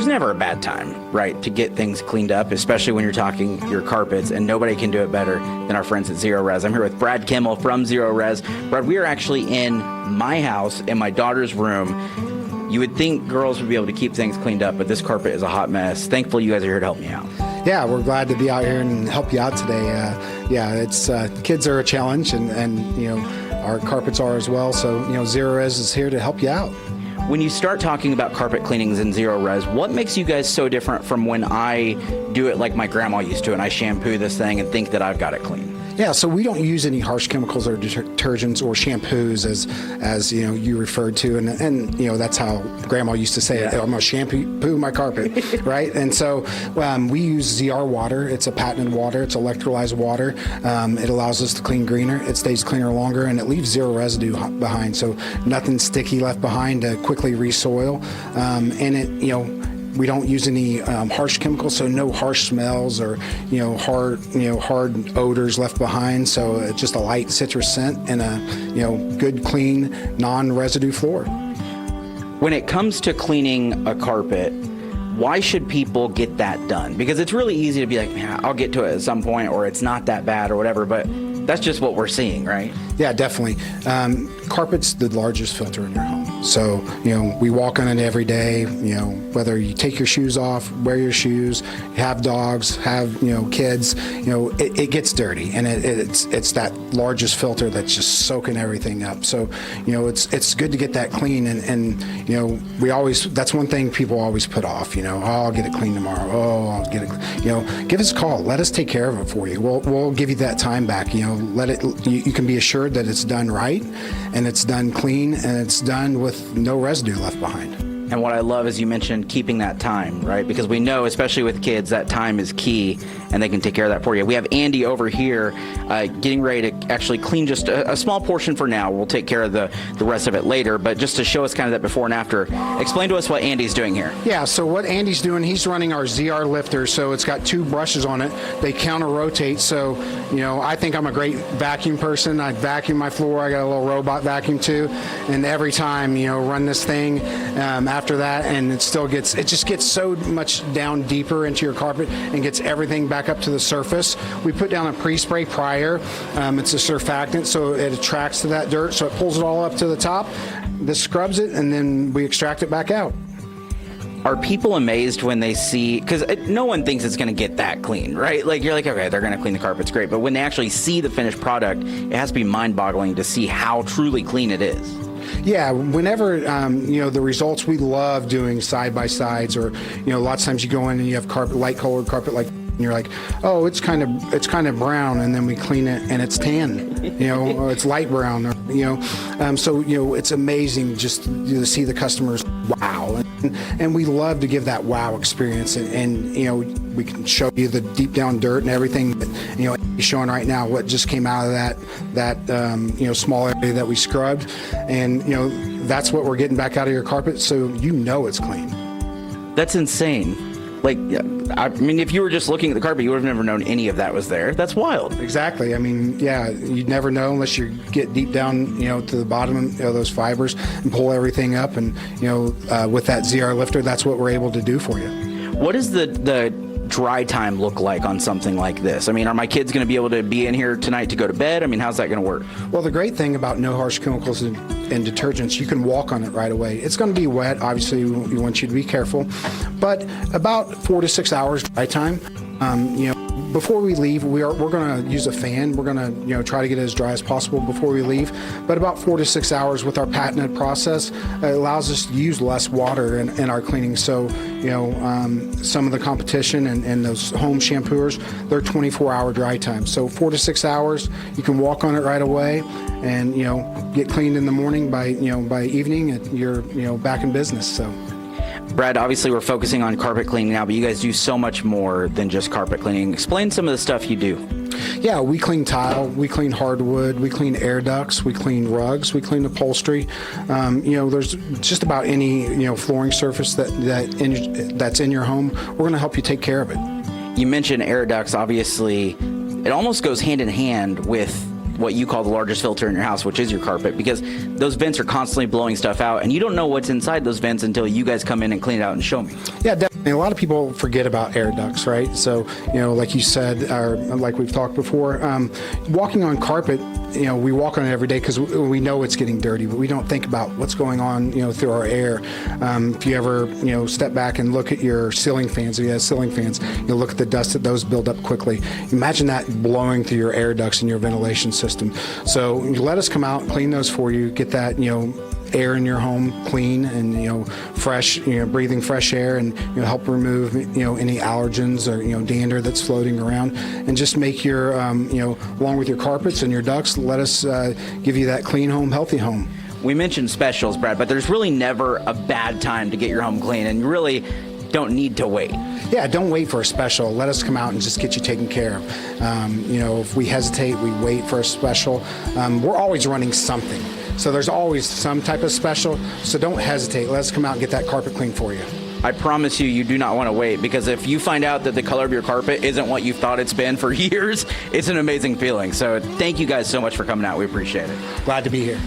there's never a bad time, right, to get things cleaned up, especially when you're talking your carpets, and nobody can do it better than our friends at Zerorez. I'm here with Brad Kimmel from Zerorez. Brad, we are actually in my house, in my daughter's room. You would think girls would be able to keep things cleaned up, but this carpet is a hot mess. Thankfully, you guys are here to help me out. Yeah, we're glad to be out here and help you out today. It's kids are a challenge, and our carpets are as well. So Zerorez is here to help you out. When you start talking about carpet cleanings in Zerorez, what makes you guys so different from when I do it like my grandma used to, and I shampoo this thing and think that I've got it clean? Yeah, so we don't use any harsh chemicals or detergents or shampoos as you referred to, and that's how Grandma used to say it. I'm gonna shampoo my carpet, right? And so we use ZR water. It's a patented water. It's electrolyzed water. It allows us to clean greener. It stays cleaner longer, and it leaves zero residue behind. So nothing sticky left behind to quickly resoil, we don't use any harsh chemicals, so no harsh smells or hard odors left behind. So it's just a light citrus scent and a good, clean, non-residue floor. When it comes to cleaning a carpet, why should people get that done? Because it's really easy to be like, man, I'll get to it at some point, or it's not that bad or whatever, but that's just what we're seeing, right? Yeah, definitely. Carpet's the largest filter in your home. So, we walk on it every day, whether you take your shoes off, wear your shoes, have dogs, have, kids, it gets dirty, and it's that largest filter that's just soaking everything up. So, it's good to get that clean, and that's one thing people always put off, oh, I'll get it clean tomorrow. Oh, I'll get it, give us a call. Let us take care of it for you. We'll give you that time back, you can be assured that it's done right, and it's done clean, and it's done with no residue left behind. And what I love is you mentioned keeping that time, right? Because we know, especially with kids, that time is key, and they can take care of that for you. We have Andy over here getting ready to actually clean just a small portion for now. We'll take care of the rest of it later, but just to show us kind of that before and after, explain to us what Andy's doing here. Yeah, so what Andy's doing, he's running our ZR lifter, so it's got two brushes on it. They counter-rotate, so, I think I'm a great vacuum person. I vacuum my floor. I got a little robot vacuum too, and every time, run this thing, after that, and it just gets so much down deeper into your carpet and gets everything back up to the surface. We put down a pre-spray prior. It's a surfactant, so it attracts to that dirt, so it pulls it all up to the top. This scrubs it, and then we extract it back out. Are people amazed when they see, because no one thinks it's going to get that clean, right? Like, you're like, okay, they're going to clean the carpets, great. But when they actually see the finished product, it has to be mind-boggling to see how truly clean it is. Yeah, whenever, the results, we love doing side-by-sides, or, lots of times you go in and you have light-colored carpet, like, and you're like, oh, it's kind of brown, and then we clean it and it's tan, or it's light brown, or, so it's amazing just to see the customers wow, and we love to give that wow experience, and we can show you the deep down dirt and everything that showing right now what just came out of that small area that we scrubbed, and that's what we're getting back out of your carpet, so it's clean. That's insane. Like, I mean, if you were just looking at the carpet, you would have never known any of that was there. That's wild. Exactly. I mean, yeah, you'd never know unless you get deep down, to the bottom of those fibers and pull everything up. And, with that ZR lifter, that's what we're able to do for you. What does the dry time look like on something like this? I mean, are my kids going to be able to be in here tonight to go to bed? I mean, how's that going to work? Well, the great thing about no harsh chemicals and detergents, you can walk on it right away. It's going to be wet. Obviously, we want you to be careful. But about 4 to 6 hours dry time. Before we leave, we're going to use a fan. We're going to try to get it as dry as possible before we leave. But about 4 to 6 hours with our patented process, it allows us to use less water in our cleaning. So some of the competition and those home shampooers, they're 24-hour dry time. So 4 to 6 hours, you can walk on it right away, and get cleaned in the morning. By evening, you're back in business. So. Brad, obviously we're focusing on carpet cleaning now, but you guys do so much more than just carpet cleaning. Explain some of the stuff you do. Yeah, we clean tile, we clean hardwood, we clean air ducts, we clean rugs, we clean upholstery. There's just about any flooring surface that's in your home. We're going to help you take care of it. You mentioned air ducts. Obviously, it almost goes hand in hand with what you call the largest filter in your house, which is your carpet, because those vents are constantly blowing stuff out, and you don't know what's inside those vents until you guys come in and clean it out and show me. Yeah, definitely. A lot of people forget about air ducts, right? So, like you said, or like we've talked before, walking on carpet, we walk on it every day because we know it's getting dirty, but we don't think about what's going on, through our air. If you ever, step back and look at your ceiling fans, if you have ceiling fans, you'll look at the dust that those build up quickly. Imagine that blowing through your air ducts in your ventilation system. So you let us come out, clean those for you, get that, air in your home clean and fresh, breathing fresh air, and help remove any allergens or dander that's floating around, and just make your along with your carpets and your ducts, let us give you that clean home, healthy home. We mentioned specials, Brad, but there's really never a bad time to get your home clean, and you really don't need to wait. Yeah, don't wait for a special. Let us come out and just get you taken care of. If we hesitate, we wait for a special. We're always running something. So there's always some type of special. So don't hesitate. Let us come out and get that carpet clean for you. I promise you, you do not want to wait, because if you find out that the color of your carpet isn't what you thought it's been for years, it's an amazing feeling. So thank you guys so much for coming out. We appreciate it. Glad to be here.